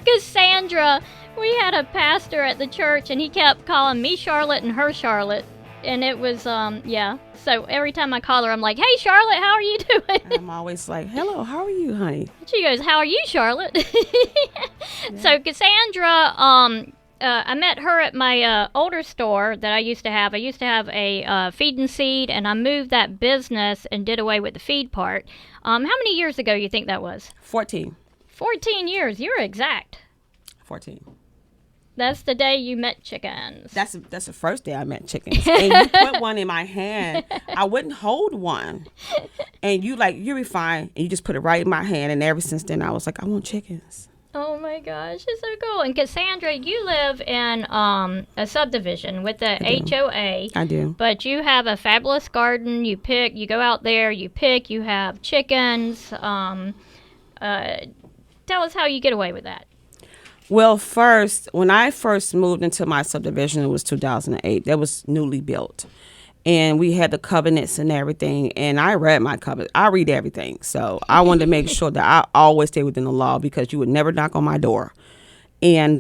Cassandra, we had a pastor at the church, and he kept calling me Charlotte and her Charlotte. And it was, yeah. So every time I call her, I'm like, hey, Charlotte, how are you doing? I'm always like, hello, how are you, honey? She goes, how are you, Charlotte? Yeah. So Cassandra, I met her at my older store that I used to have. I used to have a feed and seed, and I moved that business and did away with the feed part. How many years ago you think that was? 14. 14 years. You're exact. 14. That's the day you met chickens. That's the first day I met chickens. And you put one in my hand. I wouldn't hold one. And you'll be fine. And you just put it right in my hand. And ever since then, I was like, I want chickens. Oh my gosh, it's so cool. And Cassandra, you live in a subdivision with the HOA. I do. But you have a fabulous garden. You go out there, you pick, you have chickens. Tell us how you get away with that. Well, when I first moved into my subdivision, it was 2008. That was newly built. And we had the covenants and everything. And I read my covenant. I read everything. So I wanted to make sure that I always stay within the law, because you would never knock on my door. And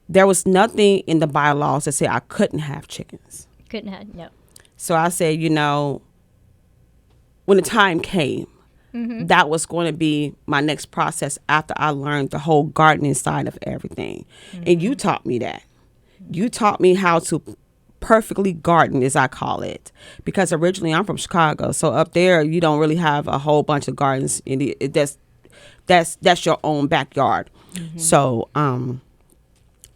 there was nothing in the bylaws that said I couldn't have chickens. No. So I said, when the time came, that was going to be my next process after I learned the whole gardening side of everything. And you taught me that. You taught me how to perfectly garden, as I call it, because originally I'm from Chicago. So up there, you don't really have a whole bunch of gardens. That's your own backyard. So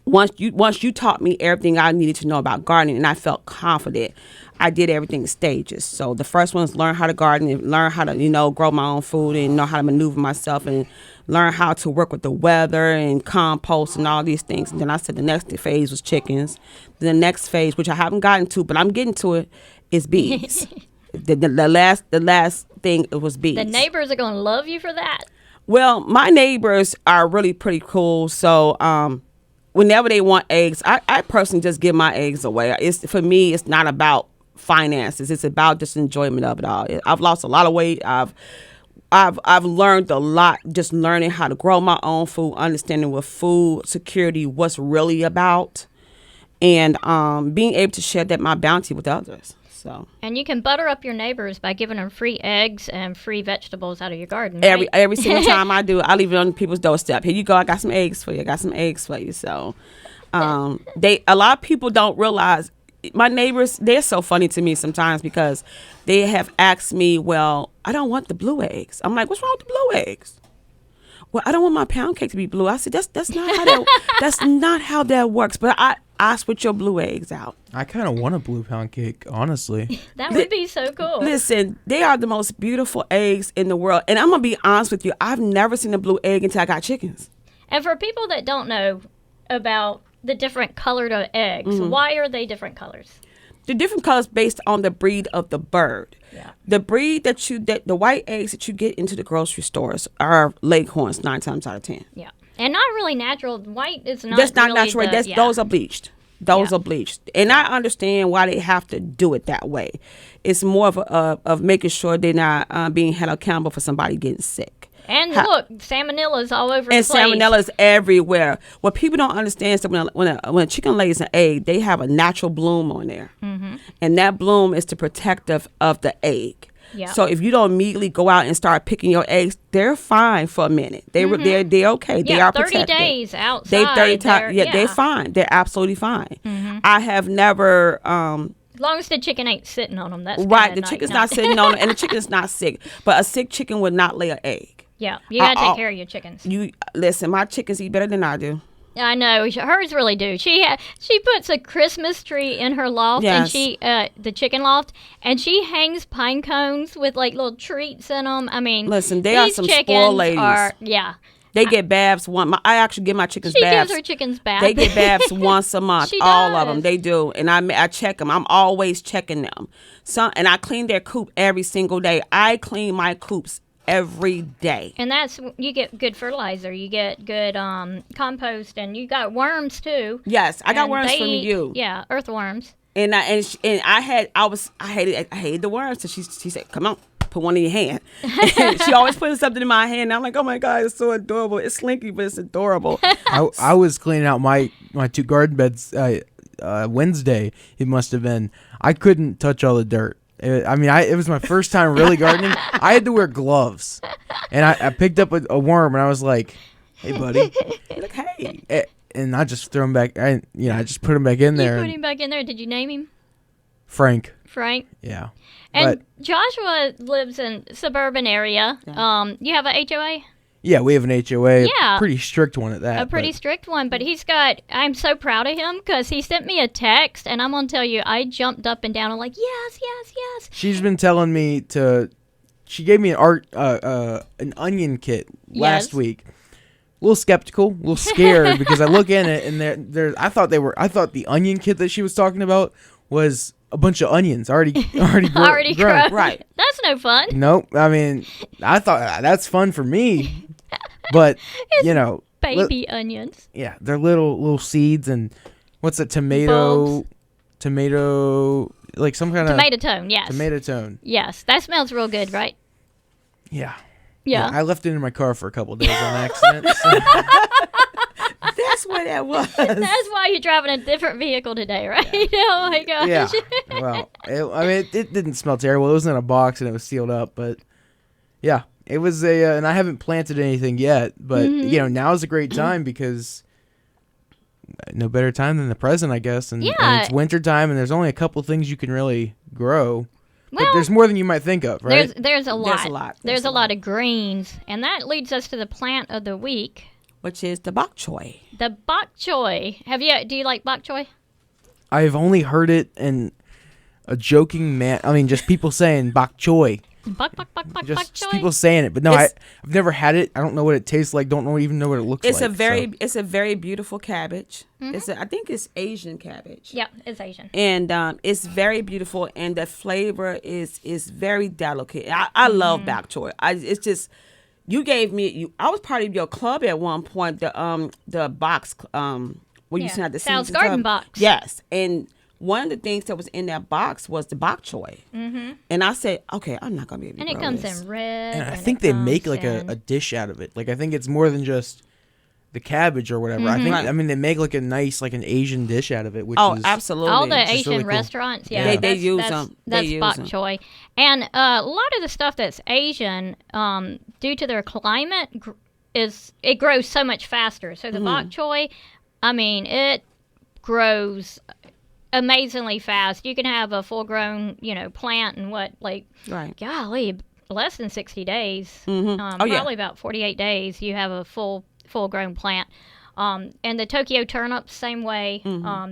once you taught me everything I needed to know about gardening, and I felt confident, I did everything in stages. So the first one is learn how to garden and learn how to, grow my own food and know how to maneuver myself and learn how to work with the weather and compost and all these things. And then I said the next phase was chickens. The next phase, which I haven't gotten to, but I'm getting to it, is bees. the last thing was bees. The neighbors are going to love you for that. Well, my neighbors are really pretty cool. So whenever they want eggs, I personally just give my eggs away. For me, it's not about finances. It's about just enjoyment of it all. I've lost a lot of weight. I've learned a lot just learning how to grow my own food, understanding what food security was really about, and being able to share my bounty with others. So. And you can butter up your neighbors by giving them free eggs and free vegetables out of your garden. Right? Every single time I do, I leave it on people's doorstep. Here you go. I got some eggs for you. So a lot of people don't realize. My neighbors, they're so funny to me sometimes, because they have asked me, well, I don't want the blue eggs. I'm like, what's wrong with the blue eggs? Well, I don't want my pound cake to be blue. I said, that's not how that works. But I switch your blue eggs out. I kind of want a blue pound cake, honestly. That would be so cool. Listen, they are the most beautiful eggs in the world. And I'm going to be honest with you. I've never seen a blue egg until I got chickens. And for people that don't know about the different colored eggs, why are they different colors? The different colors based on the breed of the bird. Yeah. The breed the white eggs that you get into the grocery stores are leghorns 9 times out of 10. Yeah. And not really natural. White is not. That's not really natural. Those are bleached. Those are bleached. And I understand why they have to do it that way. It's more of making sure they're not being held accountable for somebody getting sick. And look, salmonella's all over the place. And salmonella's everywhere. What people don't understand is that when a chicken lays an egg, they have a natural bloom on there. And that bloom is the protective of the egg. Yeah. So if you don't immediately go out and start picking your eggs, they're fine for a minute. They're okay. They are 30 protected. Days outside. They're fine. They're absolutely fine. I have never. As long as the chicken ain't sitting on them, that's right. The chicken's not sitting on them, and the chicken's not sick. But a sick chicken would not lay an egg. Yeah, you gotta take care of your chickens. You listen. My chickens eat better than I do. I know hers really do. She puts a Christmas tree in her loft, yes. And the chicken loft, and she hangs pine cones with like little treats in them. I mean, listen, they are some spoiled ladies. They get baths I actually give my chickens baths. She gives her chickens baths. They get baths once a month. She all does. of them, they do, and I check them. I'm always checking them. And I clean their coop every single day. I clean my coops every day. And you get good fertilizer, you get good compost, and you got worms too. Yes, I got worms from you. Yeah, earthworms. And I hated the worms. So she said, "Come on, put one in your hand. And she always putting something in my hand. And I'm like, oh my God, it's so adorable. It's slinky, but it's adorable. I was cleaning out my 2 garden beds Wednesday. It must have been. I couldn't touch all the dirt. It was my first time really gardening. I had to wear gloves, and I picked up a worm, and I was like, "Hey, buddy," Like, hey. And I just threw him back. I just put him back in there. You put him back in there. Did you name him? Frank. Frank. Yeah. And Joshua lives in suburban area. Yeah. You have a HOA? Yeah, we have an HOA. Yeah. A pretty strict one at that. A pretty strict one, but I'm so proud of him because he sent me a text, and I'm going to tell you, I jumped up and down. I'm like, yes, yes, yes. She's been telling me she gave me an onion kit last week. A little skeptical, a little scared because I look in it and I thought the onion kit that she was talking about was a bunch of onions already grown. Right. That's no fun. Nope. I mean, I thought that's fun for me, but Baby onions. Yeah, they're little seeds and what's a tomato, like some kind of tomato tone. Yes. Tomato tone. Yes, that smells real good, right? Yeah. Yeah. I left it in my car for a couple of days on accident. So. That's what that was. That's why you're driving a different vehicle today, right? Yeah. Oh my gosh. Yeah. Well, it didn't smell terrible. It was in a box and it was sealed up, but yeah, it was and I haven't planted anything yet, but now is a great time because no better time than the present, I guess. And it's winter time, and there's only a couple things you can really grow. But there's more than you might think of, right? There's a lot. There's a lot. A lot of greens, and that leads us to the plant of the week, which is the bok choy. The bok choy. Do you like bok choy? I've only heard it in a joking just people saying bok choy. Bok Just choy. people saying it, but no, I've never had it. I don't know what it tastes like. Don't even know what it looks like. It's a very beautiful cabbage. I think it's Asian cabbage. Yeah, it's Asian. And it's very beautiful, and the flavor is very delicate. I love bok choy. It's just you gave me. I was part of your club at one point. The box where you used to have the Sal's seeds Garden and stuff. box. Yes, and one of the things that was in that box was the bok choy. And I said, okay, I'm not gonna be able to And it grow comes this. in red. And I think they make like a dish out of it. Like I think it's more than just the cabbage or whatever. I think they make like a nice like an Asian dish out of it. Which is absolutely. All the just Asian really cool. restaurants, they use them. That's bok choy, and a lot of the stuff that's Asian, due to their climate, it grows so much faster. So the bok choy, it grows amazingly fast. You can have a full-grown, plant in golly, less than 60 days. Probably about 48 days. You have a full-grown plant. And the Tokyo turnips, same way.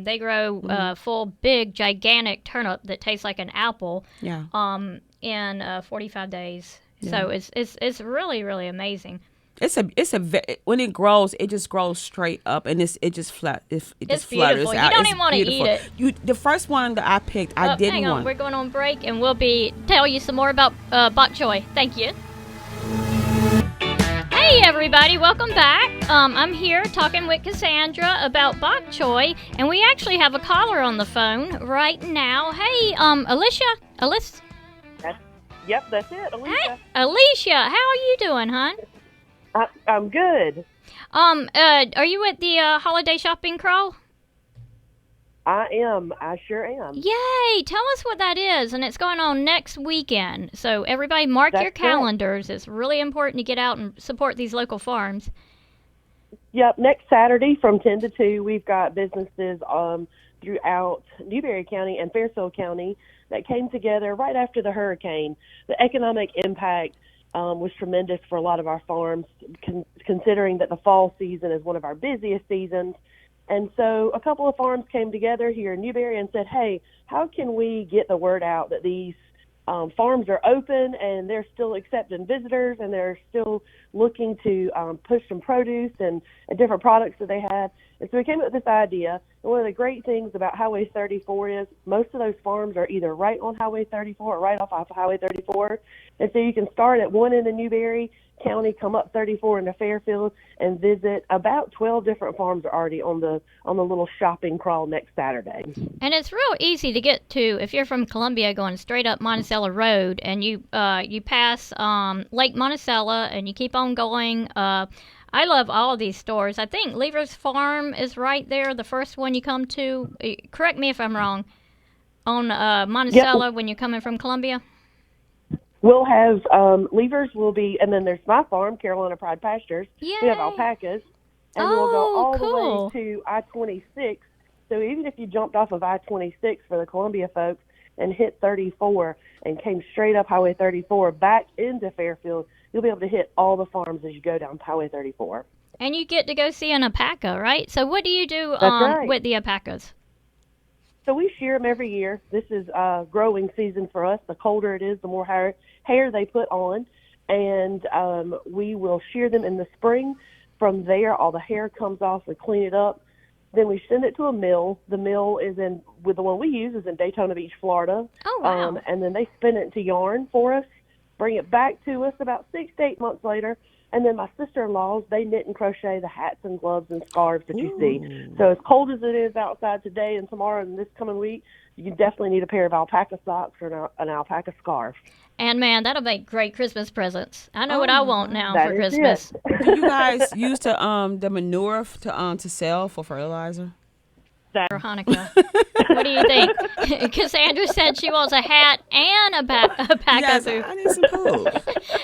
They grow full, big, gigantic turnip that tastes like an apple. Yeah. In 45 days. Yeah. So it's really, really amazing. When it grows, it just grows straight up, and it just flutters Beautiful. out. You don't even want to eat it. The first one that I picked, I didn't hang on, want. we're going on break, and we'll tell you some more about bok choy. Thank you. Hey everybody, welcome back. I'm here talking with Cassandra about bok choy, and we actually have a caller on the phone right now. Hey, Alicia. Yep, that's it, Alicia. Hey, Alicia, how are you doing, hon? I'm good. Are you at the holiday shopping crawl? I am. I sure am. Yay! Tell us what that is, and it's going on next weekend. So everybody mark your calendars. It's really important to get out and support these local farms. Yep, next Saturday from 10 to 2, we've got businesses throughout Newberry County and Fairfield County that came together right after the hurricane. The economic impact was tremendous for a lot of our farms, considering that the fall season is one of our busiest seasons. And so a couple of farms came together here in Newberry and said, hey, how can we get the word out that these farms are open and they're still accepting visitors and they're still looking to push some produce and different products that they have. And so we came up with this idea. And one of the great things about Highway 34 is most of those farms are either right on Highway 34 or right off Highway 34. And so you can start at one end of Newberry County, come up 34 into Fairfield, and visit. About 12 different farms are already on the little shopping crawl next Saturday. And it's real easy to get to if you're from Columbia, going straight up Monticello Road, and you pass Lake Monticello, and you keep on going. I love all of these stores. I think Lever's Farm is right there, the first one you come to. Correct me if I'm wrong. On Monticello, when you're coming from Columbia. We'll have Levers will be, and then there's my farm, Carolina Pride Pastures. Yay. We have alpacas, and we'll go all the way to I-26. So even if you jumped off of I-26 for the Columbia folks and hit 34 and came straight up Highway 34 back into Fairfield, you'll be able to hit all the farms as you go down Highway 34. And you get to go see an alpaca, right? So what do you do right. with the alpacas? So we shear them every year. This is growing season for us. The colder it is, the more hair they put on. And we will shear them in the spring. From there, all the hair comes off. We clean it up. Then we send it to a mill. The mill is with the one we use is in Daytona Beach, Florida. Oh, wow. And then they spin it into yarn for us, bring it back to us about 6 to 8 months later. And then my sister-in-laws, they knit and crochet the hats and gloves and scarves that you see. So as cold as it is outside today and tomorrow and this coming week, you definitely need a pair of alpaca socks or an alpaca scarf. And, man, that'll make great Christmas presents. I know what I want now That for is Christmas. Do you guys use the manure to sell for fertilizer? For Hanukkah. What do you think? Cassandra said she wants a hat and a alpaca Yes, food. I need some food.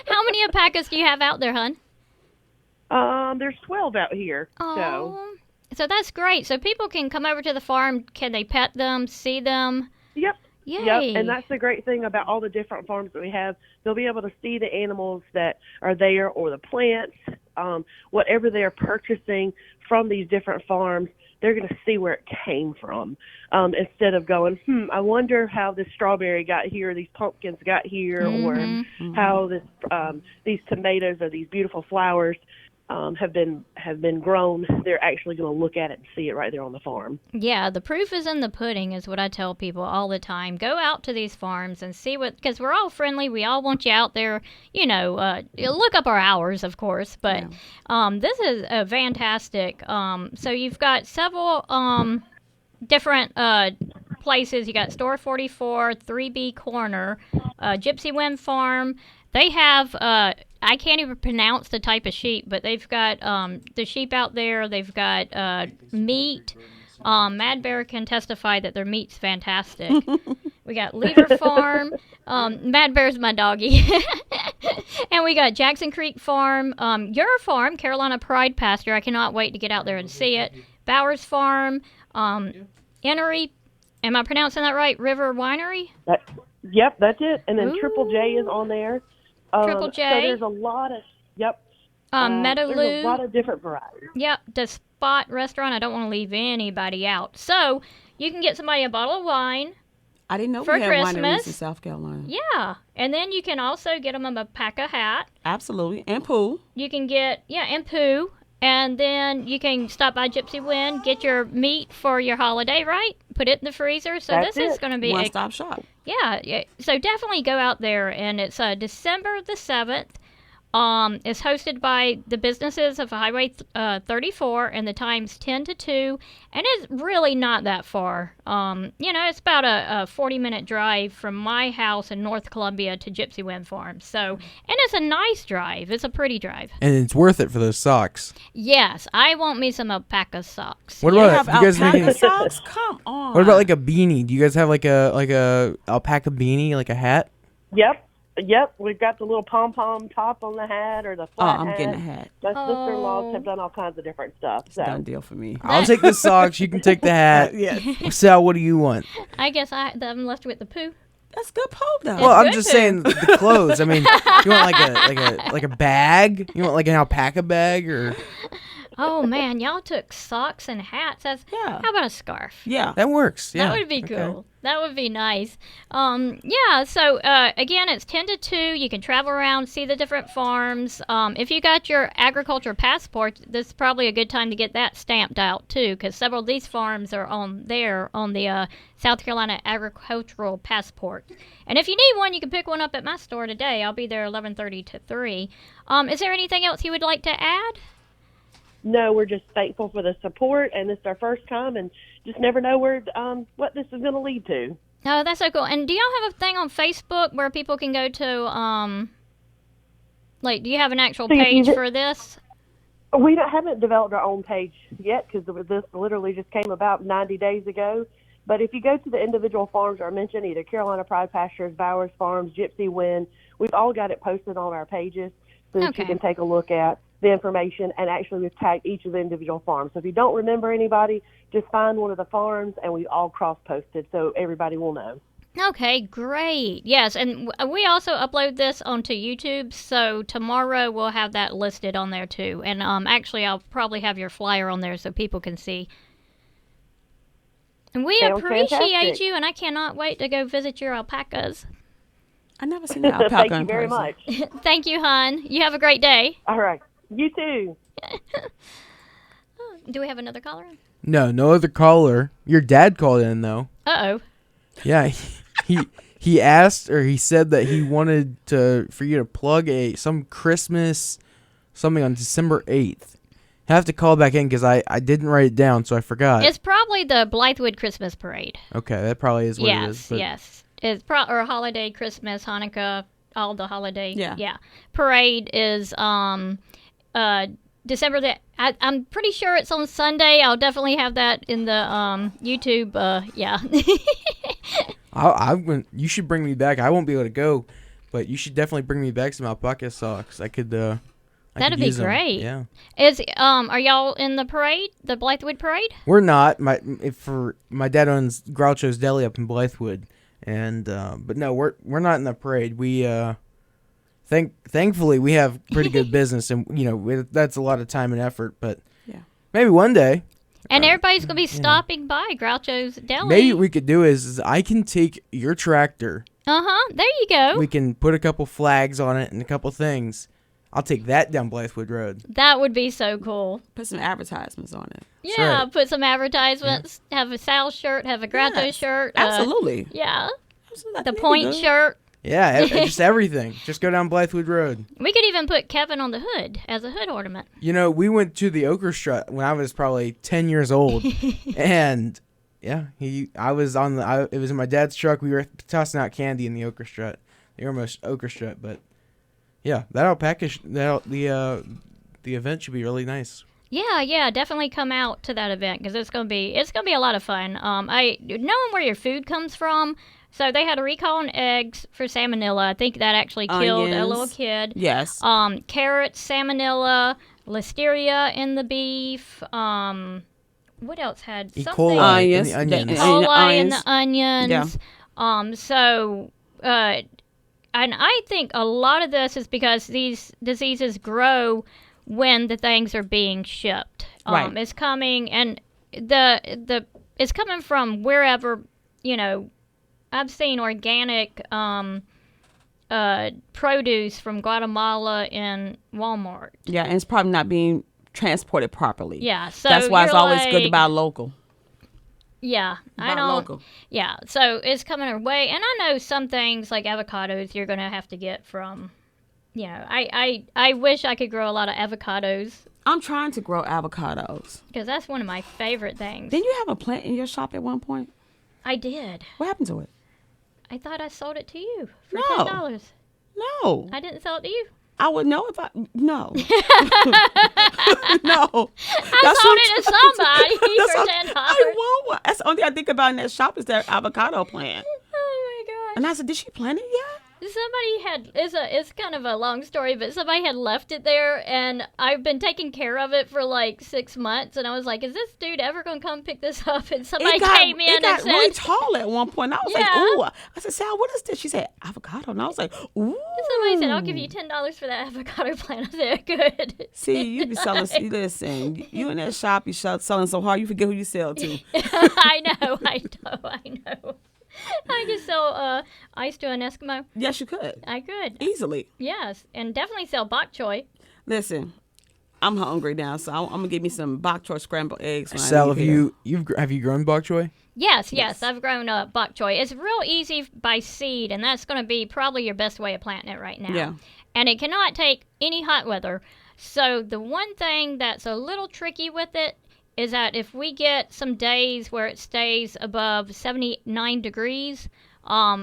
How many alpacas do you have out there, hon? There's 12 out here. So that's great. So people can come over to the farm. Can they pet them, see them? Yep. Yay. Yep, and that's the great thing about all the different farms that we have. They'll be able to see the animals that are there or the plants, whatever they're purchasing from these different farms. They're going to see where it came from instead of going, I wonder how this strawberry got here, these pumpkins got here, or how these tomatoes or these beautiful flowers have been grown. They're actually going to look at it and see it right there on the farm. Yeah, the proof is in the pudding is what I tell people all the time. Go out to these farms and see because we're all friendly. We all want you out there, look up our hours, of course. But this is a fantastic. So you've got several different places. You got Store 44, 3B Corner, Gypsy Wind Farm. They have, I can't even pronounce the type of sheep, but they've got the sheep out there. They've got meat. Mad Bear can testify that their meat's fantastic. We got Lever Farm. Mad Bear's my doggy. And we got Jackson Creek Farm. Your farm, Carolina Pride Pasture. I cannot wait to get out there and see it. Bowers Farm. Enery. Am I pronouncing that right? River Winery? Yep, that's it. And then Triple J is on there. Triple J. So there's a lot of, Meadowloo. There's a lot of different varieties. Yep, the Spot Restaurant. I don't want to leave anybody out. So you can get somebody a bottle of wine. I didn't know for we had Christmas. wineries in South Carolina. Yeah, and then you can also get them a alpaca hat. Absolutely, and pool. You can get, and poo. And then you can stop by Gypsy Wind, get your meat for your holiday, right? Put it in the freezer. So That's this is going to be one-stop shop. Yeah. So definitely go out there, and it's December the 7th. It's hosted by the businesses of Highway 34, and the time's 10 to 2, and it's really not that far. It's about a 40-minute drive from my house in North Columbia to Gypsy Wind Farm. So, and it's a nice drive. It's a pretty drive. And it's worth it for those socks. Yes, I want me some alpaca socks. What You about have you guys alpaca making? socks? Come on. What about like a beanie? Do you guys have like a alpaca beanie, like a hat? Yep, we've got the little pom-pom top on the hat or the flat hat. I'm getting a hat. My sister-in-laws have done all kinds of different stuff. It's a done deal for me. I'll take the socks. You can take the hat. Yes. Sal, what do you want? I guess I'm left with the poo. That's good pole though. Well, I'm good just too. saying the clothes. I mean, you want like a bag? You want like an alpaca bag or? Oh man, y'all took socks and hats. Yeah. How about a scarf? Yeah. That works. Yeah. That would be Okay. cool. That would be nice. Yeah, so again, it's 10 to 2. You can travel around, see the different farms. If you got your agriculture passport, this is probably a good time to get that stamped out, too, because several of these farms are on the South Carolina agricultural passport. And if you need one, you can pick one up at my store today. I'll be there 11:30 to 3. Is there anything else you would like to add? No, we're just thankful for the support, and this is our first time, and just never know where what this is going to lead to. Oh, that's so cool. And do y'all have a thing on Facebook where people can go to, do you have an actual So page for this? We haven't developed our own page yet because this literally just came about 90 days ago. But if you go to the individual farms I mentioned, either Carolina Pride Pastures, Bowers Farms, Gypsy Wind, we've all got it posted on our pages so that Okay. you can take a look at the information, and actually we've tagged each of the individual farms. So if you don't remember anybody, just find one of the farms, and we all cross-posted so everybody will know. Okay, great. Yes, and we also upload this onto YouTube, so tomorrow we'll have that listed on there too. And actually, I'll probably have your flyer on there so people can see. And we Sounds appreciate fantastic. you, and I cannot wait to go visit your alpacas. I never seen an alpaca Thank you in very person. much. Thank you, hon. You have a great day. All right. You too. Do we have another caller? No other caller. Your dad called in though. Uh-oh. Yeah, he asked, or he said that he wanted for you to plug some Christmas something on December 8th. I have to call back in because I didn't write it down, so I forgot. It's probably the Blythewood Christmas Parade. Okay, that probably is what it is. But Yes. It's or holiday, Christmas, Hanukkah, all the holiday. Yeah. Parade is December I'm pretty sure it's on Sunday. I'll definitely have that in the YouTube. Yeah. you should bring me back. I won't be able to go, but you should definitely bring me back some alpaca socks. I could. That'd be use 'em. great. Yeah. Are y'all in the parade? The Blythewood Parade? We're not. My dad owns Groucho's Deli up in Blythewood, and but no, we're not in the parade. We thankfully we have pretty good business, and that's a lot of time and effort. But Yeah. maybe one day. And everybody's gonna be stopping by Groucho's Deli. Maybe we could do is I can take your tractor. There you go. We can put a couple flags on it and a couple things. I'll take that down Blythewood Road. That would be so cool. Put some advertisements on it. Yeah, right. put some advertisements. Have a Sal shirt. Have a Groucho Yes, shirt. Absolutely. Yeah, Absolutely. the point shirt. Yeah, just everything. Just go down Blythewood Road. We could even put Kevin on the hood as a hood ornament. We went to the Ochre Strut when I was probably 10 years old, and yeah, it was in my dad's truck. We were tossing out candy in the Ochre Strut, the almost Ochre Strut. But yeah, that alpaca, the event should be really nice. Yeah, definitely come out to that event because it's gonna be a lot of fun. Knowing where your food comes from. So they had a recall on eggs for salmonella. I think that actually killed a Onions. little kid. Yes. Carrots, salmonella, listeria in the beef. What else had E. something? coli in Onions. the onions. The- Coli in onions. the onions. And I think a lot of this is because these diseases grow when the things are being shipped. Right. It's coming, and it's coming from wherever, I've seen organic produce from Guatemala in Walmart. Yeah, and it's probably not being transported properly. Yeah, so that's why it's you're always good to like- buy local. Yeah, I Buy don't. local. Yeah, so it's coming our way, and I know some things like avocados you're gonna have to get from. I wish I could grow a lot of avocados I'm trying to grow avocados. because that's one of my favorite things. Didn't you have a plant in your shop at one point? I did. What happened to it? I thought I sold it to you for No. $10. No. I didn't sell it to you. I would know if I. No. no. I sold it to somebody for $10. I want one. That's the only thing I think about in that shop is that avocado plant. Oh my gosh. And I said, did she plant it yet? somebody had it's kind of a long story, but somebody had left it there, and I've been taking care of it for like 6 months, and I was like, is this dude ever gonna come pick this up? And somebody came in it got and said, really tall at one point. I was like, Yeah. ooh. I said, Sal, what is this? She said, avocado. And I was like, ooh. somebody said, I'll give you $10 for that avocado plant. I said, good. See, you be selling. Listen, you in that shop, you selling so hard, you forget who you sell to. I know. I could sell ice to an Eskimo. Yes, you could I could. easily. Yes, and definitely sell bok choy. Listen, I'm hungry now, so I'm gonna give me some bok choy scrambled eggs. When Sal, I leave here. have you grown bok choy? Yes, I've grown bok choy. It's real easy by seed, and that's going to be probably your best way of planting it right now. Yeah. And it cannot take any hot weather. So the one thing that's a little tricky with it is that if we get some days where it stays above 79 degrees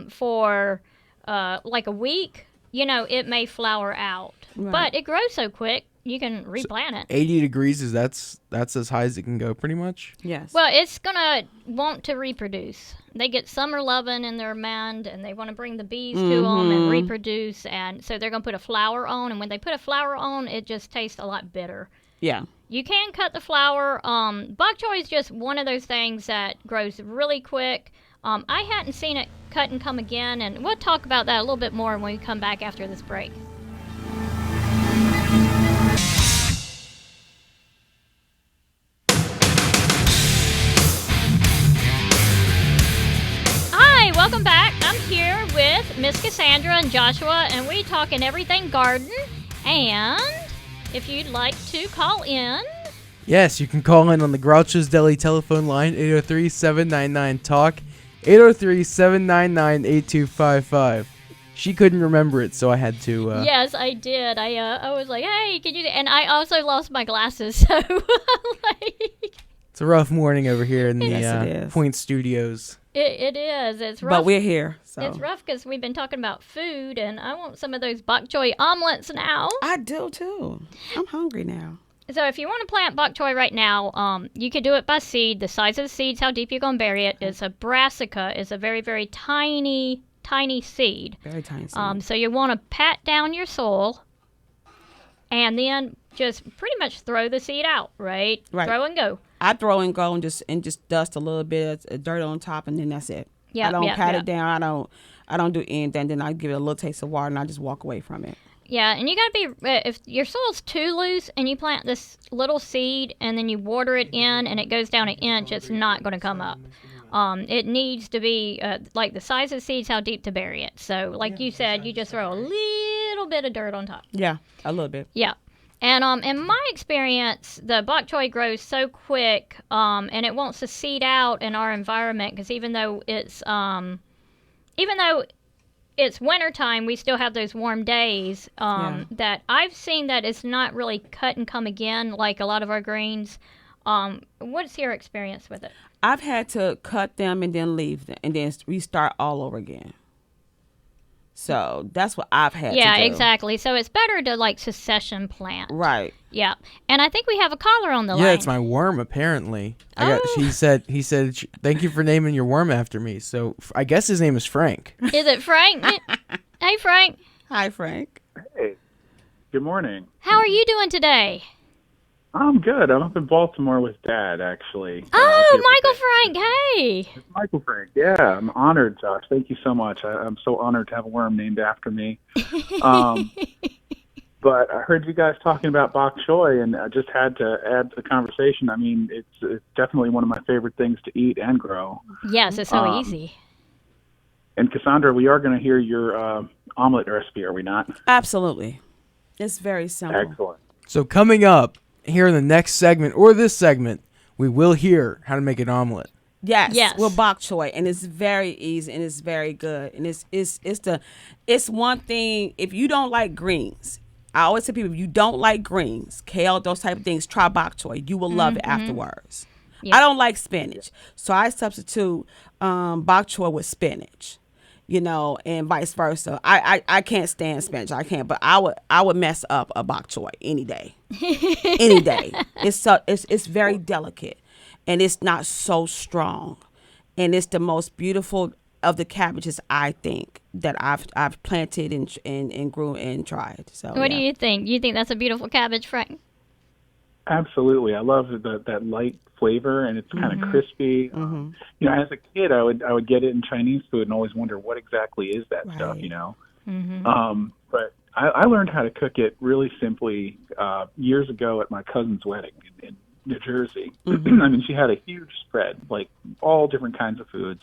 for like a week, it may flower out. Right. But it grows so quick, you can replant it. 80 degrees that's as high as it can go, pretty much. Yes. Well, it's going to want to reproduce. They get summer loving in their mind, and they want to bring the bees to them and reproduce. And so they're going to put a flower on, and when they put a flower on, it just tastes a lot bitter. Yeah. You can cut the flower. Bok choy is just one of those things that grows really quick. I hadn't seen it cut and come again, and we'll talk about that a little bit more when we come back after this break. Hi, welcome back. I'm here with Miss Cassandra and Joshua, and we talking everything garden. And if you'd like to call in, Yes, you can call in on the Groucho's Deli telephone line, 803-799-TALK, 803-799-8255. She couldn't remember it, so I had to... yes, I did. I was like, hey, can you do? And I also lost my glasses, so like, It's a rough morning over here in Yes, it the is. Point Studios. it is. It's rough. But we're here, so. It's rough because we've been talking about food, and I want some of those bok choy omelets now. I do too. I'm hungry now. So if you want to plant bok choy right now, you could do it by seed. The size of the seed's how deep you're going to bury it. It's a brassica. It's a very, very tiny seed. Very tiny. Seed. So you want to pat down your soil and then just pretty much throw the seed out, right? Right. Throw and go. I throw and go and just dust a little bit of dirt on top, and then that's it. Yep, I don't yep, pat yep. it down. I don't do anything. Then I give it a little taste of water, and I just walk away from it. Yeah, and you got to be, if your soil's too loose and you plant this little seed and then you water it in and it goes down an inch, it's not going to come up. It needs to be like the size of the seed's how deep to bury it. So like you said, you just throw a little bit of dirt on top. Yeah, a little bit. Yeah. And in my experience, the bok choy grows so quick, and it wants to seed out in our environment because even though it's wintertime, we still have those warm days that I've seen that it's not really cut and come again like a lot of our greens. What's your experience with it? I've had to cut them and then leave them and then restart all over again. So that's what I've had to do. Yeah, exactly. So it's better to like succession plant. Right. Yeah. And I think we have a caller on the line. Yeah, it's my worm, apparently. He said, thank you for naming your worm after me. So I guess his name is Frank. Is it Frank? Hey, Frank. Hi, Frank. Hey, good morning. How are you doing today? I'm good. I'm up in Baltimore with Dad, actually. Oh, Michael Frank. Hey. It's Michael Frank. Yeah, I'm honored, Josh. Thank you so much. I'm so honored to have a worm named after me. But I heard you guys talking about bok choy, and I just had to add to the conversation. I mean, it's definitely one of my favorite things to eat and grow. Yes, it's so easy. And Cassandra, we are going to hear your omelet recipe, are we not? Absolutely. It's very simple. Excellent. So coming up here in the next segment, or this segment, we will hear how to make an omelet. Yes. With bok choy, and it's very easy and it's very good. And it's one thing, if you don't like greens, I always tell people, if you don't like greens, kale, those type of things, try bok choy. You will love it afterwards. Yeah. I don't like spinach, so I substitute bok choy with spinach, and vice versa. I can't stand spinach. I can't, but I would mess up a bok choy any day. Any day. It's very delicate, and it's not so strong, and it's the most beautiful of the cabbages I think that I've planted and grew and tried. So What do you think? You think that's a beautiful cabbage, Frank? Absolutely, I love that light flavor, and it's kind of crispy. As a kid, I would get it in Chinese food and always wonder what exactly is that stuff. But I learned how to cook it really simply years ago at my cousin's wedding in New Jersey. I mean, she had a huge spread, like all different kinds of foods,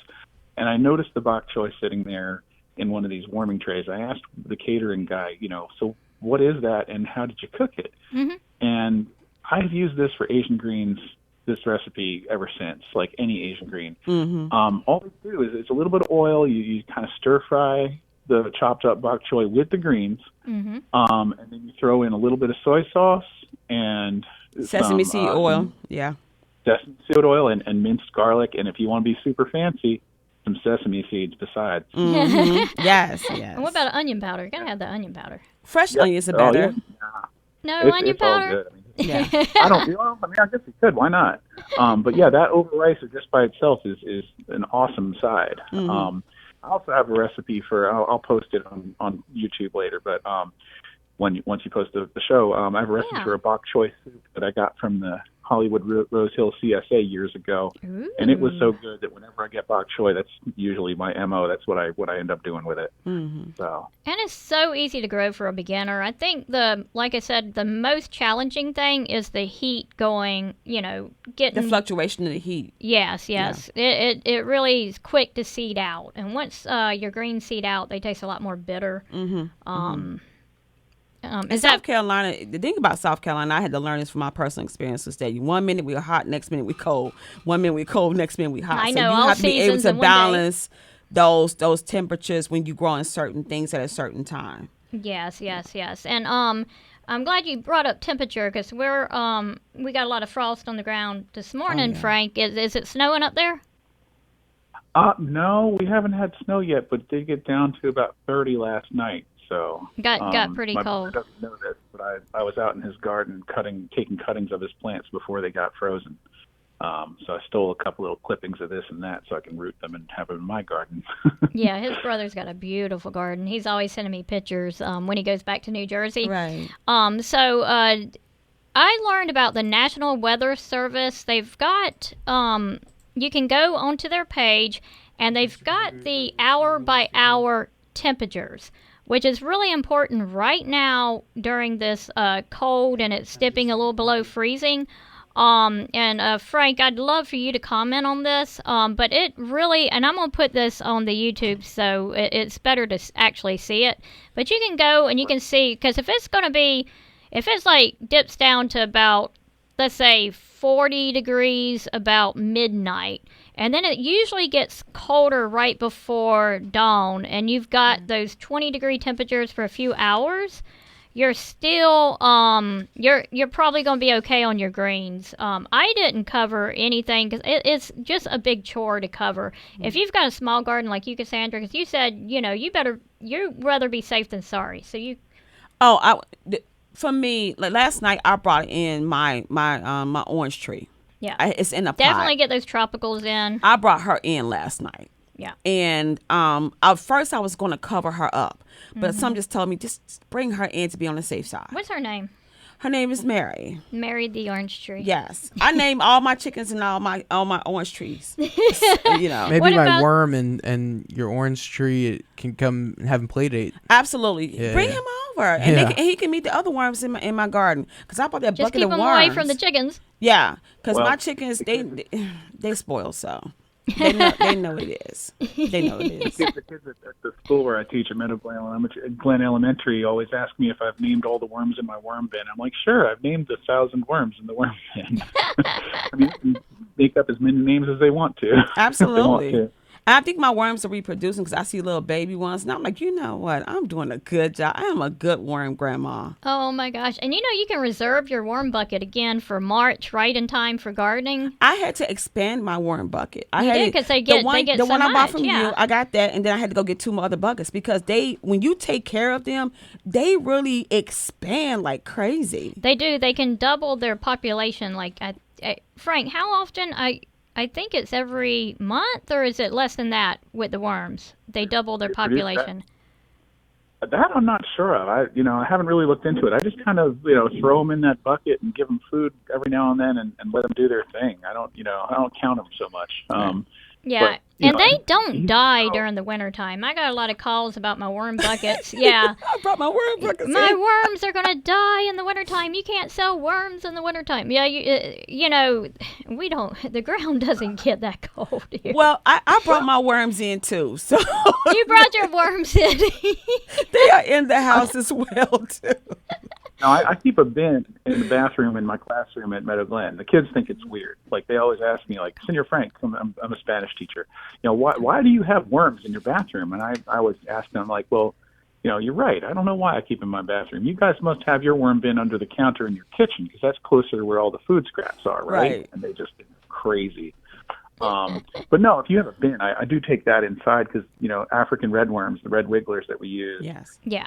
and I noticed the bok choy sitting there in one of these warming trays. I asked the catering guy, so what is that, and how did you cook it? And I've used this for Asian greens, this recipe, ever since, like any Asian green. All they do is it's a little bit of oil. You kind of stir fry the chopped up bok choy with the greens, and then you throw in a little bit of soy sauce and sesame seed oil. Sesame seed oil and minced garlic. And if you want to be super fancy, some sesame seeds besides. Yes. And what about onion powder? You gotta have the onion powder. Fresh onions are better. No it's onion all good. I mean, I don't. I guess you could. Why not? But yeah, that over ricer just by itself is an awesome side. I also have a recipe for. I'll post it on YouTube later. But once you post the show, I have a recipe for a bok choy soup that I got from the Hollywood Rose Hill CSA years ago, and it was so good that whenever I get bok choy, that's usually my MO. That's what I end up doing with it. So. And it's so easy to grow for a beginner. I think like I said, the most challenging thing is the heat going. Getting the fluctuation of the heat. Yes. Yeah. It really is quick to seed out, and once your greens seed out, they taste a lot more bitter. In South Carolina, the thing about South Carolina, I had to learn this from my personal experience, was that 1 minute we're hot, next minute we cold. 1 minute we cold, next minute we hot. I so know, you all have to be able seasons to in one day. balance those temperatures when you growing certain things at a certain time. Yes. And I'm glad you brought up temperature, because we got a lot of frost on the ground this morning. Frank, is it snowing up there? No, we haven't had snow yet, but it did get down to about 30 last night. So got pretty my cold. brother doesn't know this, but I was out in his garden taking cuttings of his plants before they got frozen. So I stole a couple little clippings of this and that so I can root them and have them in my garden. Yeah, his brother's got a beautiful garden. He's always sending me pictures when he goes back to New Jersey. Right. So I learned about the National Weather Service. They've got you can go onto their page, and they've got the hour by hour temperatures, which is really important right now during this cold, and it's dipping a little below freezing. Frank, I'd love for you to comment on this, but it really, and I'm going to put this on the YouTube, so it's better to actually see it. But you can go and you can see, because if it's like dips down to about, let's say, 40 degrees about midnight, and then it usually gets colder right before dawn, and you've got those 20-degree temperatures for a few hours, you're still you're probably going to be okay on your greens. I didn't cover anything because it's just a big chore to cover. If you've got a small garden like you, Cassandra, because you said you'd rather be safe than sorry. So you. For me, like last night, I brought in my orange tree. Yeah, it's in a pot. Definitely get those tropicals in. I brought her in last night. Yeah. And at first I was going to cover her up, but some just told me just bring her in to be on the safe side. What's her name? Her name is Mary. Mary the orange tree. Yes, I name all my chickens and all my orange trees. Maybe What my about- worm and your orange tree can come and have him play date. Absolutely, Yeah, bring yeah. him over, and, Yeah. and he can meet the other worms in my garden. Cause I bought that Just bucket keep of them worms. away from the chickens. Yeah, cause Well- my chickens they spoil, so they know it is. They know it is. The kids at the school where I teach at Glen Elementary always ask me if I've named all the worms in my worm bin. I'm like, sure, I've named 1,000 worms in the worm bin. I mean, they can make up as many names as they want to. Absolutely. If they want to. I think my worms are reproducing because I see little baby ones, and I'm like, you know what? I'm doing a good job. I am a good worm grandma. Oh my gosh! And you can reserve your worm bucket again for March, right in time for gardening. I had to expand my worm bucket. I You had did, to- 'cause they the get one so I bought much, from yeah. you. I got that, and then I had to go get 2 more other buckets because when you take care of them, they really expand like crazy. They do. They can double their population. Like Frank, how often I think it's every month, or is it less than that with the worms? They double their population. That I'm not sure of. I haven't really looked into it. I just kind of, throw them in that bucket and give them food every now and then and let them do their thing. I don't count them so much. Yeah, but, they don't die during the wintertime. I got a lot of calls about my worm buckets. Yeah. I brought my worm buckets. My worms are going to die in the wintertime. You can't sell worms in the wintertime. Yeah, we don't, the ground doesn't get that cold here. Well, I brought my worms in too. So you brought your worms in. They are in the house as well too. No, I keep a bin in the bathroom in my classroom at Meadow Glen. The kids think it's weird. Like, they always ask me, like, Senor Frank, I'm a Spanish teacher, why do you have worms in your bathroom? And I always ask them, like, well, you're right. I don't know why I keep them in my bathroom. You guys must have your worm bin under the counter in your kitchen, because that's closer to where all the food scraps are, right? And they just get crazy. But no, if you have a bin, I do take that inside, because, African redworms, the red wigglers that we use,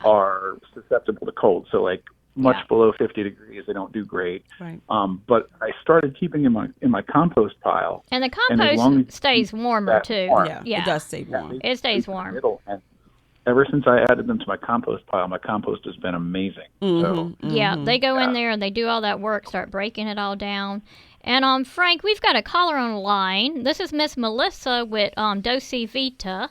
are susceptible to cold. So, like, much below 50 degrees, they don't do great. Right. But I started keeping them in my compost pile. And the compost stays warmer too. Warm. Yeah, it does stay warm. It stays warm. And ever since I added them to my compost pile, my compost has been amazing. Yeah, they go in there and they do all that work, start breaking it all down. And Frank, we've got a caller on the line. This is Miss Melissa with Dolce Vita.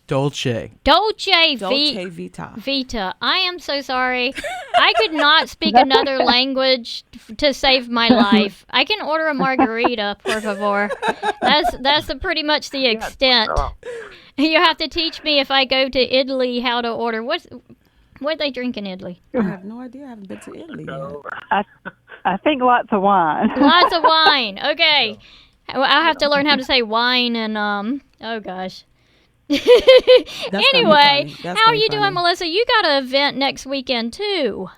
Dolce Vita. Vita. I am so sorry. I could not speak another language to save my life. I can order a margarita, por favor. That's pretty much the extent. You have to teach me if I go to Italy how to order. What they drink in Italy? I have no idea. I haven't been to Italy yet. I think lots of wine. Lots of wine. Okay. I'll have to learn how to say wine and oh gosh. Anyway, how are you doing, Melissa? You got an event next weekend too.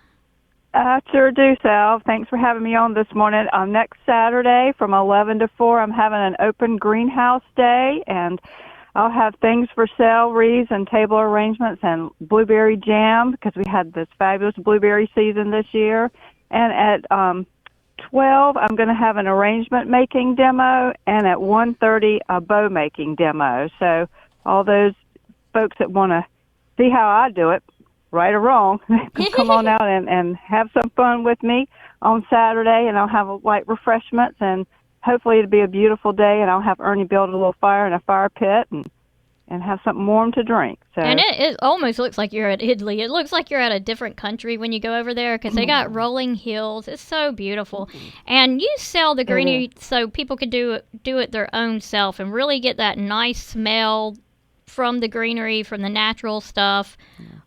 I sure do, Sal. Thanks for having me on this morning. Next Saturday from 11 to 4, I'm having an open greenhouse day, and I'll have things for sale, wreaths and table arrangements and blueberry jam, because we had this fabulous blueberry season this year. And at 12, I'm going to have an arrangement making demo, and at 1:30, a bow making demo. So all those folks that want to see how I do it, right or wrong, come on out and have some fun with me on Saturday, and I'll have light refreshments, and hopefully it'll be a beautiful day, and I'll have Ernie build a little fire in a fire pit and have something warm to drink. So. And it almost looks like you're at Italy. It looks like you're at a different country when you go over there, because they got rolling hills. It's so beautiful. And you sell the greenery so people can do it their own self and really get that nice smell from the greenery, from the natural stuff.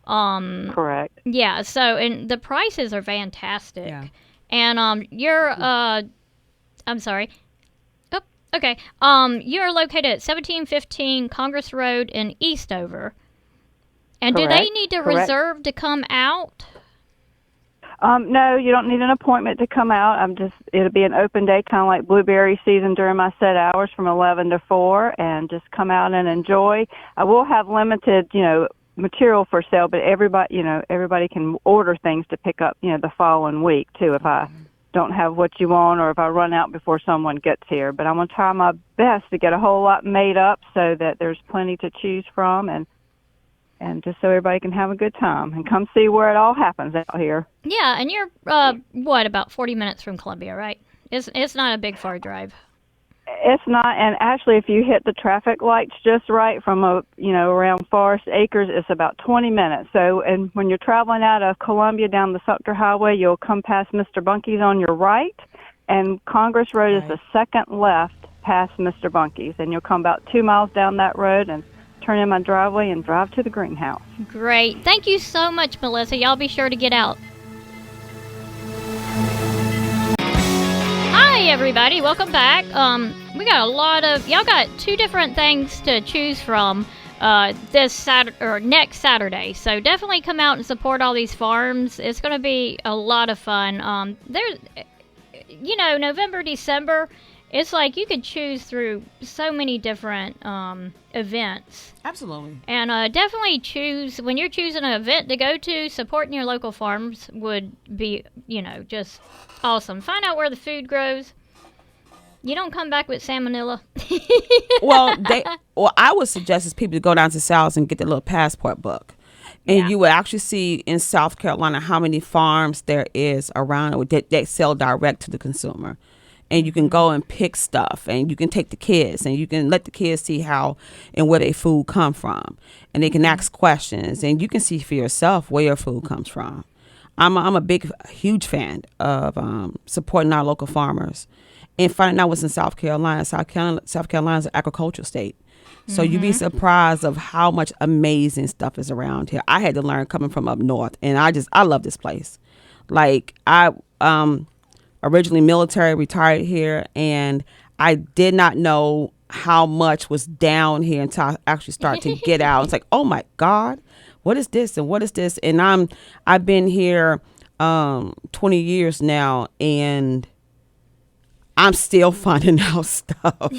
Correct. Yeah, so, and the prices are fantastic. Yeah. And you're, I'm sorry. Oh, okay. You're located at 1715 Congress Road in Eastover. And Correct. Do they need to reserve to come out? No, you don't need an appointment to come out. It'll be an open day, kind of like blueberry season during my set hours from 11 to 4, and just come out and enjoy. I will have limited, material for sale, but everybody can order things to pick up, the following week too, if I don't have what you want or if I run out before someone gets here. But I'm going to try my best to get a whole lot made up so that there's plenty to choose from, and just so everybody can have a good time and come see where it all happens out here. Yeah, and you're, about 40 minutes from Columbia, right? It's not a big far drive. It's not, and actually if you hit the traffic lights just right from around Forest Acres, it's about 20 minutes. So, and when you're traveling out of Columbia down the Sumter Highway, you'll come past Mr. Bunky's on your right, and Congress Road is the second left past Mr. Bunky's, and you'll come about 2 miles down that road and turn in my driveway and drive to the greenhouse. Great. Thank you so much, Melissa. Y'all be sure to get out. Hi, everybody. Welcome back. We got y'all got 2 different things to choose from this Saturday or next Saturday. So definitely come out and support all these farms. It's going to be a lot of fun. There's, November, December, it's like you could choose through so many different events. Absolutely. And definitely choose, when you're choosing an event to go to, supporting your local farms would be, just awesome. Find out where the food grows. You don't come back with salmonella. Well, I would suggest is people to go down to Sal's and get the little passport book. And Yeah. you would actually see in South Carolina how many farms there is around that sell direct to the consumer. And you can go and pick stuff, and you can take the kids, and you can let the kids see how and where their food come from. And they can ask questions, and you can see for yourself where your food comes from. I'm a huge fan of supporting our local farmers and finding out what's in South Carolina. South Carolina is an agricultural state. So you'd be surprised of how much amazing stuff is around here. I had to learn coming from up north, and I love this place. Like, I originally military, retired here, and I did not know how much was down here until I actually started to get out. It's like, oh my God, what is this and what is this? And I've been here 20 years now, and I'm still finding out stuff.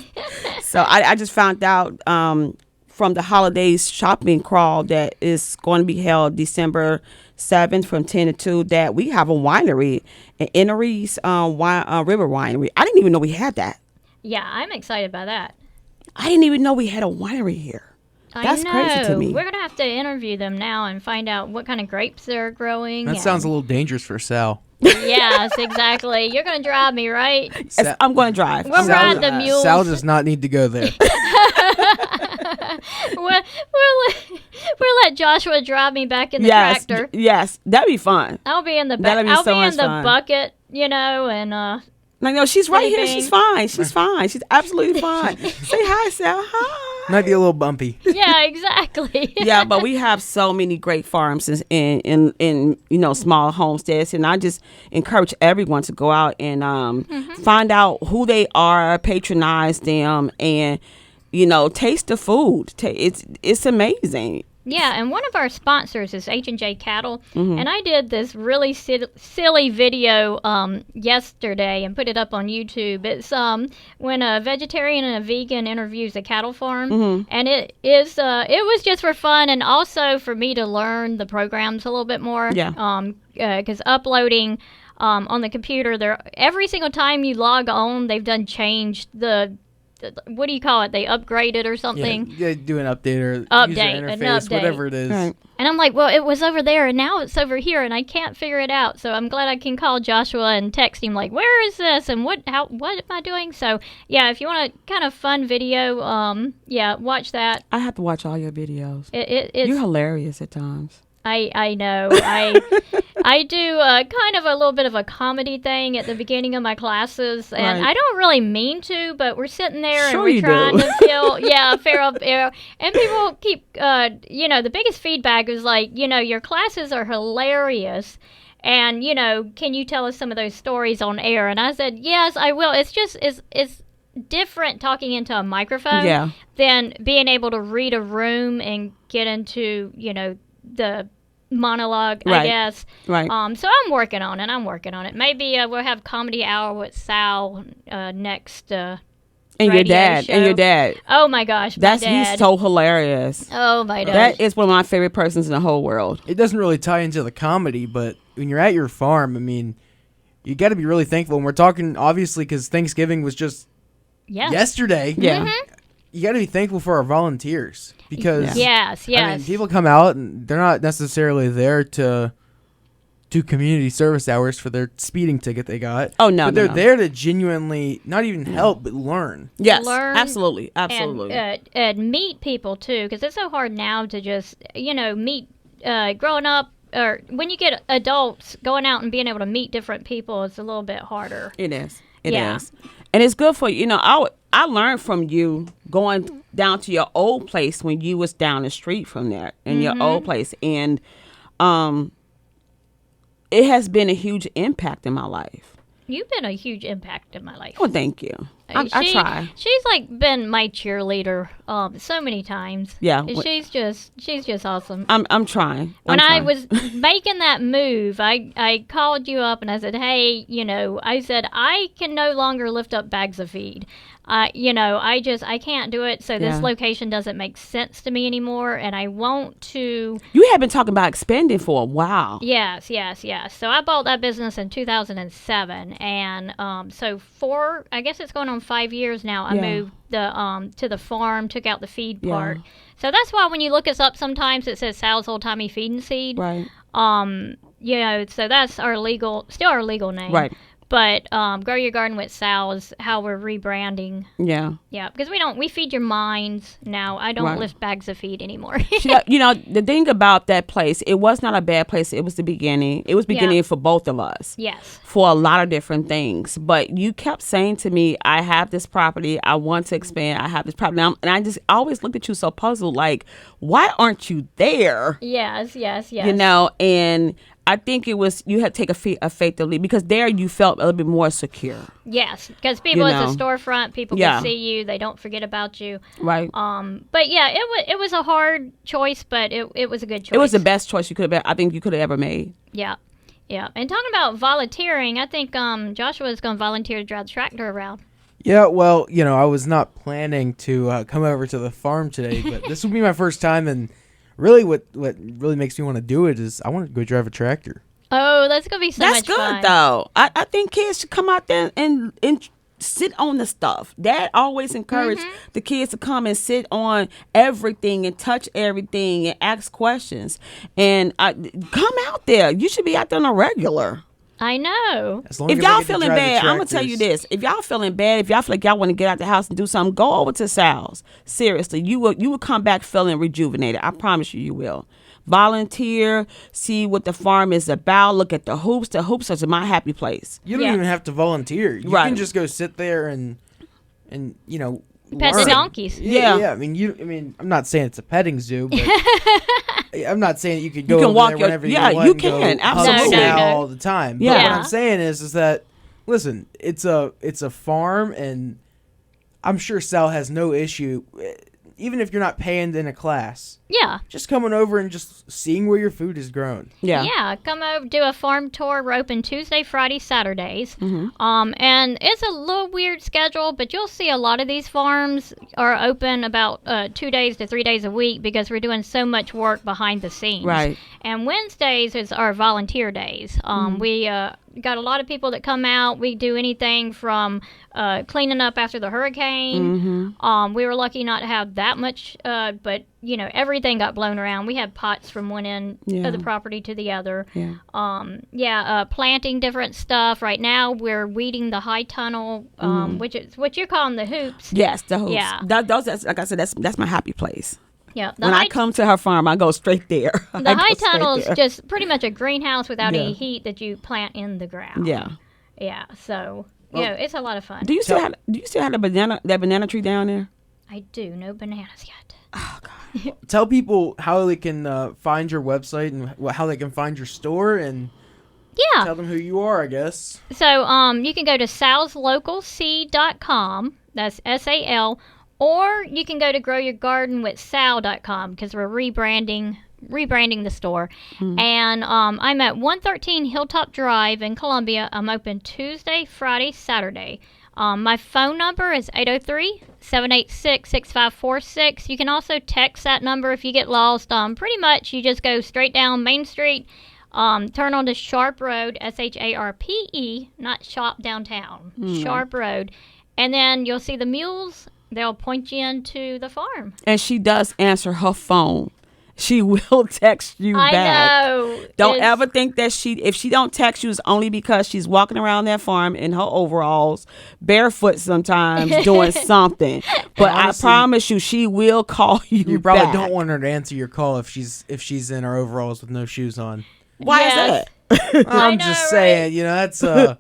So I just found out from the holidays shopping crawl that is going to be held December 7th from 10 to 2 that we have a winery, an Inneries River Winery. I didn't even know we had that. Yeah, I'm excited by that. I didn't even know we had a winery here. That's I know. crazy to me. We're going to have to interview them now and find out what kind of grapes they're growing. That sounds a little dangerous for Sal. Yes, exactly. You're going to drive me, right? I'm going to drive. We'll ride the mules. Sal does not need to go there. we'll let Joshua drive me back in the Yes, tractor. yes, that'd be fun. I'll be in the That'll back. be I'll so be much in the fun. bucket, and Like, no, she's right here. Sleeping. She's fine. She's fine. She's absolutely fine. Say hi, Sal. Hi. Might be a little bumpy. yeah, exactly. Yeah, but we have so many great farms in small homesteads, and I just encourage everyone to go out and find out who they are, patronize them, and taste the food. It's amazing. Yeah, and one of our sponsors is H&J Cattle, and I did this really silly video yesterday and put it up on YouTube. It's when a vegetarian and a vegan interviews a cattle farm, and it was just for fun and also for me to learn the programs a little bit more. Yeah. Because uploading on the computer, every single time you log on, they've changed the. What do you call it? They upgrade it or something. Yeah, do an update or Update, user an interface, update. whatever it is. Right. And I'm like, well, it was over there, and now it's over here, and I can't figure it out. So I'm glad I can call Joshua and text him, like, where is this, and what am I doing? So, yeah, if you want a kind of fun video, watch that. I have to watch all your videos. It's, You're hilarious at times. I know. I do kind of a little bit of a comedy thing at the begining of my classes, and Right. I don't really mean to, but we're sitting there Sure and we're you trying do. to feel, fair up air. And people keep, the biggest feedback is like, your classes are hilarious. And, can you tell us some of those stories on air? And I said, yes, I will. It's just, it's different talking into a microphone than being able to read a room and get into, the monologue, I Right. guess. Right. So I'm working on it. Maybe we'll have comedy hour with Sal next. And your radio dad. show. And your dad. Oh my gosh, my dad. He's so hilarious. Oh my gosh. That is one of my favorite persons in the whole world. It doesn't really tie into the comedy, but when you're at your farm, I mean, you got to be really thankful. And we're talking, obviously, because Thanksgiving was just yesterday. Yeah. You got to be thankful for our volunteers because Yes. I mean, people come out and they're not necessarily there to do community service hours for their speeding ticket they got. Oh, no, but no, they're no. there to genuinely not even help but learn. Yes. Learn Absolutely. Absolutely. and meet people too, because it's so hard now to just meet growing up, or when you get adults going out and being able to meet different people is a little bit harder. It is. It Yeah. is. And it's good for you. I learned from you going down to your old place when you was down the street from there in your old place. And it has been a huge impact in my life. You've been a huge impact in my life. Well, thank you. I try. She's like been my cheerleader so many times. Yeah. She's just awesome. I'm trying. When I I'm trying. was making that move, I called you up and I said, hey, I said, I can no longer lift up bags of feed. I can't do it. So this Yeah. location doesn't make sense to me anymore. And I want to. You have been talking about expanding for a while. Yes. So I bought that business in 2007. And so I guess it's going on 5 years now. I Yeah. moved the to the farm, took out the feed Yeah. part. So that's why when you look us up, sometimes it says Sal's Old Timey Feed and Seed. Right. You know, so that's still our legal name. Right. But Grow Your Garden with Sal is how we're rebranding. Yeah. Yeah, because we feed your minds now. I don't Right. lift bags of feed anymore. You know, the thing about that place, it was not a bad place. It was the beginning. It was beginning for both of us. Yes. For a lot of different things. But you kept saying to me, I have this property. I want to expand. I have this property. And I just always looked at you so puzzled, like, why aren't you there? Yes. You know, and I think it was, you had to take a faith to leave, because there you felt a little bit more secure. Yes, because people You at know. the storefront, people Yeah. can see you. They don't forget about you. Right. But yeah, it was a hard choice, but it was a good choice. It was the best choice you could have, I think you could have ever made. Yeah. Yeah. And talking about volunteering, I think Joshua is going to volunteer to drive the tractor around. Yeah, well, you know, I was not planning to come over to the farm today, but this will be my first time, and really what really makes me want to do it is I want to go drive a tractor. Oh, that's going to be so That's much good, fun. though. I think kids should come out there and sit on the stuff. Dad always encouraged the kids to come and sit on everything and touch everything and ask questions. And come out there. You should be out there on a regular. I know. As long If as I y'all get to feeling drive the bad, I'm gonna tell you tractors. this. If y'all feeling bad, if y'all feel like y'all want to get out the house and do something, go over to Sal's. Seriously, you will come back feeling rejuvenated. I promise you will. Volunteer, see what the farm is about. Look at the hoops. The hoops are my happy place. You don't Yeah. even have to volunteer. You Right. can just go sit there and you know, Pet the learn. donkeys. Yeah. Yeah. I mean, I'm not saying it's a petting zoo, but I'm not saying you could go can over walk there your- whenever yeah, you want. you and go can, hug absolutely. a No, cow no. all the time. But Yeah. what I'm saying is that listen, it's a farm, and I'm sure Sal has no issue, even if you're not paying in a class, Yeah. just coming over and just seeing where your food is grown. Yeah. Yeah, come over, do a farm tour. We're open Tuesday, Friday, Saturdays. And it's a little weird schedule, but you'll see a lot of these farms are open about 2 days to 3 days a week because we're doing so much work behind the scenes. Right. And Wednesdays is our volunteer days. We got a lot of people that come out. We do anything from cleaning up after the hurricane. We were lucky not to have that much, but you know, everything got blown around. We had pots from one end Yeah. of the property to the other. Yeah. Planting different stuff. Right now, we're weeding the high tunnel, which is what you're calling the hoops. Yes, the hoops. Yeah. That's, like I said, that's my happy place. Yeah, the When high, I come to her farm, I go straight there. the high tunnel is just pretty much a greenhouse without Yeah. any heat that you plant in the ground. Yeah. Yeah. So it's a lot of fun. Do you still have that banana tree down there? I do. No bananas yet. Tell people how they can find your website and how they can find your store, and Yeah. tell them who you are, I guess. So you can go to salslocalseed.com. That's SAL. Or you can go to growyourgardenwithsal.com because we're rebranding the store. And I'm at 113 Hilltop Drive in Columbia. I'm open Tuesday, Friday, Saturday. My phone number is 803-786-6546. You can also text that number if you get lost. Pretty much you just go straight down Main Street, turn on to Sharp Road, SHARPE, not shop downtown, Sharp Road. And then you'll see the mules. They'll point you into the farm. And she does answer her phone. She will text you I back. know. Don't It's- ever think that if she don't text you, it's only because she's walking around that farm in her overalls, barefoot sometimes, doing something. But Honestly, I promise you, she will call you. You probably back. don't want her to answer your call if she's in her overalls with no shoes on. Why Yes. is that? I'm know, just right? saying, you know, that's a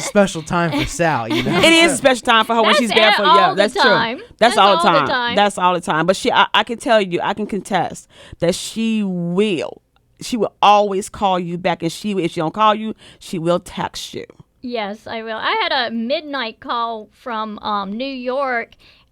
special time for Sal. You know, It is a special time for her when That's she's it barefoot. all Yeah, the that's time. true. That's all the all the time. time. That's all the time. But I can tell you, I can contest that she will always call you back, and if she don't call you, she will text you. Yes, I will. I had a midnight call from New York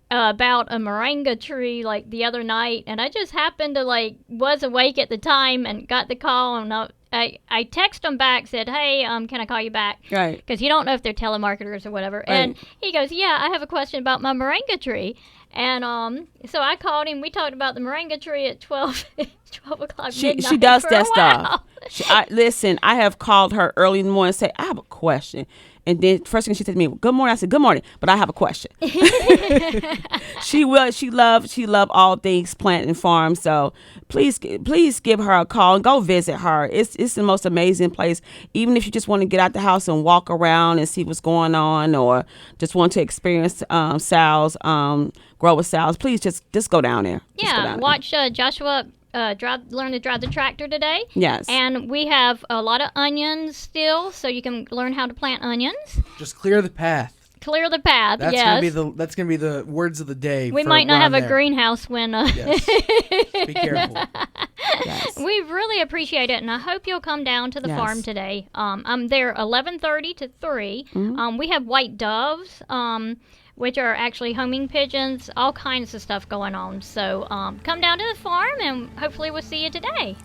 about a moringa tree like the other night, and I just happened to was awake at the time and got the call, and I texted him back, said, hey, can I call you back? Right. Because you don't know if they're telemarketers or whatever. And he goes, yeah, I have a question about my moringa tree. And so I called him. We talked about the moringa tree at 12 o'clock midnight. She does for that a while. stuff. Listen, I have called her early in the morning and say, I have a question. And then first thing she said to me, "Good morning." I said, "Good morning," but I have a question. She love all things plant and farm. So please give her a call and go visit her. It's the most amazing place. Even if you just want to get out the house and walk around and see what's going on, or just want to experience Sal's grow with Sal's, please just go down there. Just go down there. Watch Joshua learn to drive the tractor today. Yes. And we have a lot of onions still, so you can learn how to plant onions. Just clear the path. Clear the path. That's yes. That's gonna be the words of the day. We might not have a greenhouse when. Yes. Be careful. Yes. We really appreciate it, and I hope you'll come down to the farm today. I'm there 11:30 to 3. Mm-hmm. We have white doves, which are actually homing pigeons. All kinds of stuff going on. So come down to the farm, and hopefully we'll see you today.